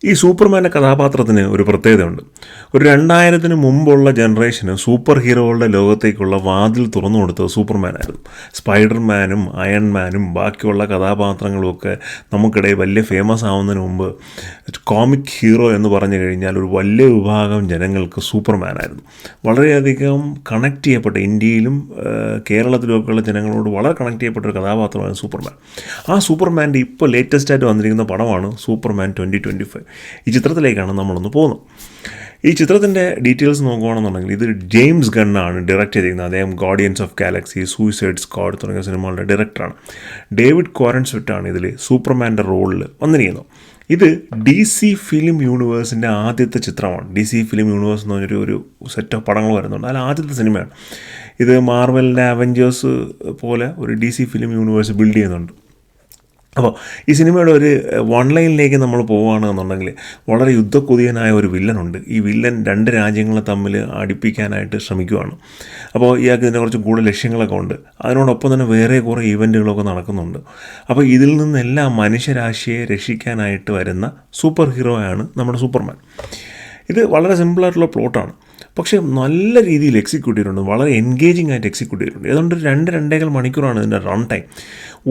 ഈ സൂപ്പർമാൻ്റെ കഥാപാത്രത്തിന് ഒരു പ്രത്യേകതയുണ്ട്. ഒരു 2000-ന് മുമ്പുള്ള ജനറേഷന് സൂപ്പർ ഹീറോകളുടെ ലോകത്തേക്കുള്ള വാതിൽ തുറന്നു കൊടുത്തത് സൂപ്പർമാനായിരുന്നു. സ്പൈഡർമാനും അയൺമാനും ബാക്കിയുള്ള കഥാപാത്രങ്ങളുമൊക്കെ നമുക്കിടയിൽ വലിയ ഫേമസ് ആവുന്നതിന് മുമ്പ് കോമിക് ഹീറോ എന്ന് പറഞ്ഞു കഴിഞ്ഞാൽ ഒരു വലിയ വിഭാഗം ജനങ്ങൾക്ക് സൂപ്പർമാനായിരുന്നു. വളരെയധികം കണക്ട് ചെയ്യപ്പെട്ട, ഇന്ത്യയിലും കേരളത്തിലുമൊക്കെയുള്ള ജനങ്ങളോട് വളരെ കണക്ട് ചെയ്യപ്പെട്ട ഒരു കഥാപാത്രമാണ് സൂപ്പർമാൻ. ആ സൂപ്പർമാൻ്റെ ഇപ്പോൾ ലേറ്റസ്റ്റായിട്ട് വന്നിരിക്കുന്ന പടമാണ് സൂപ്പർമാൻ 2025. ഈ ചിത്രത്തിലേക്കാണ് നമ്മളൊന്ന് പോകുന്നത്. ഈ ചിത്രത്തിൻ്റെ ഡീറ്റെയിൽസ് നോക്കുകയാണെന്നുണ്ടെങ്കിൽ ഇത് ജെയിംസ് ഗണ്ണാണ് ഡയറക്റ്റ് ചെയ്തിരിക്കുന്നത്. അദ്ദേഹം guardians of Galaxy, suicide squad തുടങ്ങിയ സിനിമകളുടെ ഡയറക്ടറാണ്. ഡേവിഡ് കോറൻസ്വിറ്റാണ് ഇതിൽ സൂപ്പർമാൻ്റെ റോളിൽ വന്നിരിക്കുന്നത്. ഇത് DC ഫിലിം യൂണിവേഴ്സിൻ്റെ ആദ്യത്തെ ചിത്രമാണ്. DC ഫിലിം യൂണിവേഴ്സ് എന്ന് പറഞ്ഞൊരു ഒരു സെറ്റ് ഓഫ് പടങ്ങൾ വരുന്നുണ്ട്. അതിൽ ആദ്യത്തെ സിനിമയാണ് ഇത്. മാർവലിൻ്റെ അവഞ്ചേഴ്സ് പോലെ ഒരു DC ഫിലിം യൂണിവേഴ്സ് ബിൽഡ് ചെയ്യുന്നുണ്ട്. അപ്പോൾ ഈ സിനിമയുടെ ഒരു വൺ ലൈനിലേക്ക് നമ്മൾ പോവുകയാണെന്നുണ്ടെങ്കിൽ വളരെ യുദ്ധക്കൊതിയനായ ഒരു വില്ലനുണ്ട്. ഈ വില്ലൻ 2 രാജ്യങ്ങളെ തമ്മിൽ അടുപ്പിക്കാനായിട്ട് ശ്രമിക്കുകയാണ്. അപ്പോൾ ഇയാൾക്ക് ഇതിൻ്റെ കുറച്ച് കൂടുതൽ ലക്ഷ്യങ്ങളൊക്കെ ഉണ്ട്. അതിനോടൊപ്പം തന്നെ വേറെ കുറേ ഈവൻറ്റുകളൊക്കെ നടക്കുന്നുണ്ട്. അപ്പോൾ ഇതിൽ നിന്നെല്ലാം മനുഷ്യരാശിയെ രക്ഷിക്കാനായിട്ട് വരുന്ന സൂപ്പർ ഹീറോയാണ് നമ്മുടെ സൂപ്പർമാൻ. ഇത് വളരെ സിമ്പിളായിട്ടുള്ള പ്ലോട്ടാണ്, പക്ഷേ നല്ല രീതിയിൽ എക്സിക്യൂട്ട് ചെയ്തിട്ടുണ്ട്. വളരെ എൻഗേജിങ് ആയിട്ട് എക്സിക്യൂട്ട് ചെയ്തിട്ടുണ്ട്. ഏതാണ്ട് 2-2.25 മണിക്കൂറാണ് ഇതിൻ്റെ റൺ ടൈം.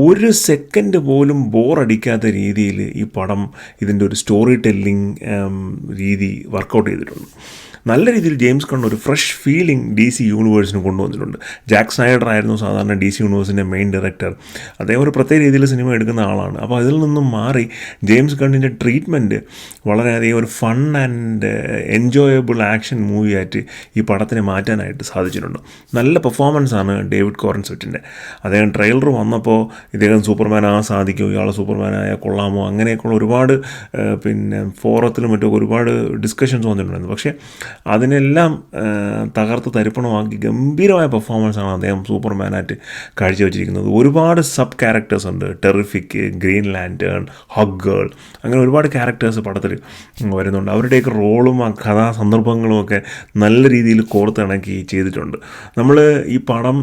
ഒരു സെക്കൻഡ് പോലും ബോറടിക്കാത്ത രീതിയിൽ ഈ പടം ഇതിൻ്റെ ഒരു സ്റ്റോറി ടെല്ലിംഗ് രീതി വർക്കൗട്ട് ചെയ്തിട്ടുണ്ട്. നല്ല രീതിയിൽ ജെയിംസ് ഗൺ ഒരു ഫ്രഷ് ഫീലിംഗ് DC യൂണിവേഴ്സിന് കൊണ്ടുവന്നിട്ടുണ്ട്. ജാക്ക് സ്നൈഡർ ആയിരുന്നു സാധാരണ DC യൂണിവേഴ്സിൻ്റെ മെയിൻ ഡയറക്ടർ. അദ്ദേഹം ഒരു പ്രത്യേക രീതിയിൽ സിനിമ എടുക്കുന്ന ആളാണ്. അപ്പോൾ അതിൽ നിന്നും മാറി ജെയിംസ് ഗണ്ണിൻ്റെ ട്രീറ്റ്മെൻറ്റ് വളരെയധികം ഒരു ഫൺ ആൻഡ് എൻജോയബിൾ ആക്ഷൻ മൂവിയായിട്ട് ഈ പടത്തിനെ മാറ്റാനായിട്ട് സാധിച്ചിട്ടുണ്ട്. നല്ല പെർഫോമൻസാണ് ഡേവിഡ് കോറൻസ്വിറ്റിൻ്റെ. അദ്ദേഹം ട്രെയിലർ വന്നപ്പോൾ ഇദ്ദേഹം സൂപ്പർമാൻ സാധിക്കുമോ, ഇയാൾ സൂപ്പർമാനായ കൊള്ളാമോ, അങ്ങനെയൊക്കെയുള്ള ഒരുപാട് ഫോറത്തിലും മറ്റും ഒരുപാട് ഡിസ്കഷൻസ് വന്നിട്ടുണ്ടായിരുന്നു. പക്ഷേ അതിനെല്ലാം തകർത്ത് തരിപ്പണമാക്കി ഗംഭീരമായ പെർഫോമൻസാണ് അദ്ദേഹം സൂപ്പർമാനായിട്ട് കാഴ്ചവെച്ചിരിക്കുന്നത്. ഒരുപാട് സബ് ക്യാരക്ടേഴ്സ് ഉണ്ട്. Terrific, green lantern, hug girl, അങ്ങനെ ഒരുപാട് ക്യാരക്ടേഴ്സ് പടത്തിൽ വരുന്നുണ്ട്. അവരുടെയൊക്കെ റോളും ആ കഥാസന്ദർഭങ്ങളും ഒക്കെ നല്ല രീതിയിൽ കോർത്തിണക്കി ചെയ്തിട്ടുണ്ട്. നമ്മൾ ഈ പടം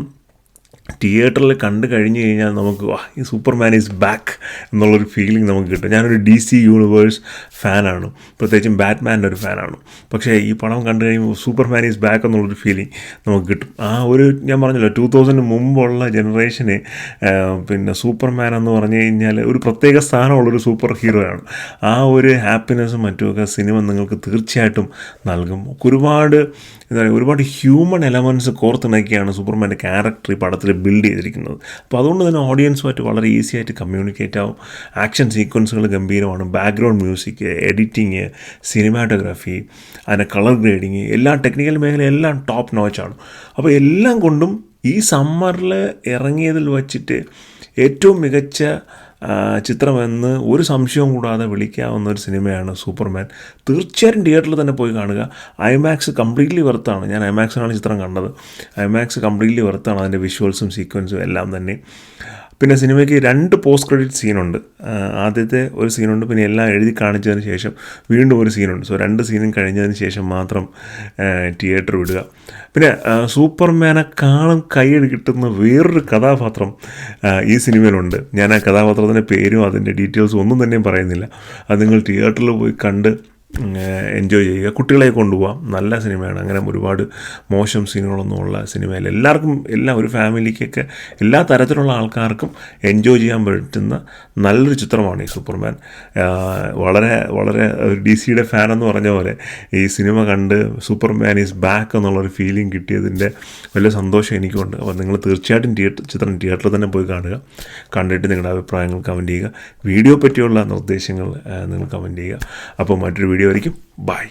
തിയേറ്ററിൽ കണ്ടു കഴിഞ്ഞ് കഴിഞ്ഞാൽ നമുക്ക് ഈ സൂപ്പർമാൻ ഈസ് ബാക്ക് എന്നുള്ളൊരു ഫീലിംഗ് നമുക്ക് കിട്ടും. ഞാനൊരു DC യൂണിവേഴ്സ് ഫാനാണ്, പ്രത്യേകിച്ചും ബാറ്റ്മാൻ്റെ ഒരു ഫാനാണ്. പക്ഷേ ഈ പടം കണ്ടു കഴിയുമ്പോൾ സൂപ്പർമാൻ ഈസ് ബാക്ക് എന്നുള്ളൊരു ഫീലിംഗ് നമുക്ക് കിട്ടും. ആ ഒരു, ഞാൻ പറഞ്ഞല്ലോ, 2000 മുമ്പുള്ള ജനറേഷന് സൂപ്പർമാൻ എന്ന് പറഞ്ഞു കഴിഞ്ഞാൽ ഒരു പ്രത്യേക സ്ഥാനമുള്ളൊരു സൂപ്പർ ഹീറോയാണ്. ആ ഒരു ഹാപ്പിനെസ്സും മറ്റുമൊക്കെ സിനിമ നിങ്ങൾക്ക് തീർച്ചയായിട്ടും നൽകും. ഒരുപാട് ഹ്യൂമൻ എലമെൻറ്റ്സ് കോർത്തിണക്കിയാണ് സൂപ്പർമാൻ്റെ ക്യാരക്ടർ ഈ പടത്തിൽ ബിൽഡ് ചെയ്തിരിക്കുന്നത്. അപ്പോൾ അതുകൊണ്ട് തന്നെ ഓഡിയൻസുമായിട്ട് വളരെ ഈസി ആയിട്ട് കമ്മ്യൂണിക്കേറ്റ് ആവും. ആക്ഷൻ സീക്വൻസുകൾ ഗംഭീരമാണ്. ബാക്ക്ഗ്രൗണ്ട് മ്യൂസിക്, എഡിറ്റിങ്, സിനിമാറ്റോഗ്രാഫി, അതിൻ്റെ കളർ ഗ്രേഡിങ്, എല്ലാ ടെക്നിക്കൽ മേഖലയെല്ലാം ടോപ്പ് നോച്ചാണ്. അപ്പോൾ എല്ലാം കൊണ്ടും ഈ സമ്മറിൽ ഇറങ്ങിയതിൽ വച്ചിട്ട് ഏറ്റവും മികച്ച ചിത്രമെന്ന് ഒരു സംശയവും കൂടാതെ വിളിക്കാവുന്ന ഒരു സിനിമയാണ് സൂപ്പർമാൻ. തീർച്ചയായും തിയേറ്ററിൽ തന്നെ പോയി കാണുക. IMAX കംപ്ലീറ്റ്ലി വെർത്താണ്. ഞാൻ IMAXിനാണ് ചിത്രം കണ്ടത്. IMAX കംപ്ലീറ്റ്ലി വെർത്താണ്, അതിൻ്റെ വിഷ്വൽസും സീക്വൻസും എല്ലാം തന്നെ. പിന്നെ സിനിമയ്ക്ക് 2 പോസ്റ്റ് ക്രെഡിറ്റ് സീനുണ്ട്. ആദ്യത്തെ ഒരു സീനുണ്ട്, പിന്നെ എല്ലാം എഴുതി കാണിച്ചതിന് ശേഷം വീണ്ടും ഒരു സീനുണ്ട്. 2 സീനും കഴിഞ്ഞതിന് ശേഷം മാത്രം തിയേറ്റർ വിടുക. പിന്നെ സൂപ്പർമാനെക്കാളും കൈയ്യടി കിട്ടുന്ന വേറൊരു കഥാപാത്രം ഈ സിനിമയിലുണ്ട്. ഞാൻ ആ കഥാപാത്രത്തിൻ്റെ പേരും അതിൻ്റെ ഡീറ്റെയിൽസും ഒന്നും തന്നെയും പറയുന്നില്ല. അത് നിങ്ങൾ തിയേറ്ററിൽ പോയി കണ്ട് എൻജോയ് ചെയ്യുക. കുട്ടികളെ കൊണ്ടുപോകാം. നല്ല സിനിമയാണ്. അങ്ങനെ ഒരുപാട് മോശം സീനുകളൊന്നും ഉള്ള സിനിമയിൽ ഒരു ഫാമിലിക്കൊക്കെ എല്ലാ തരത്തിലുള്ള ആൾക്കാർക്കും എൻജോയ് ചെയ്യാൻ പറ്റുന്ന നല്ലൊരു ചിത്രമാണ് ഈ സൂപ്പർമാൻ. വളരെ വളരെ DCയുടെ ഫാൻ എന്ന് പറഞ്ഞ പോലെ ഈ സിനിമ കണ്ട് സൂപ്പർമാൻ ഈസ് ബാക്ക് എന്നുള്ളൊരു ഫീലിംഗ് കിട്ടിയതിൻ്റെ വലിയ സന്തോഷം എനിക്കുണ്ട്. അപ്പോൾ നിങ്ങൾ തീർച്ചയായിട്ടും ചിത്രം തിയേറ്ററിൽ തന്നെ പോയി കാണുക. കണ്ടിട്ട് നിങ്ങളുടെ അഭിപ്രായങ്ങൾ കമൻറ്റ് ചെയ്യുക. വീഡിയോ പറ്റിയുള്ള നിർദ്ദേശങ്ങൾ നിങ്ങൾ കമൻറ്റ് ചെയ്യുക. അപ്പോൾ മറ്റൊരു വീഡിയോ ആയിരിക്കും. ബൈ.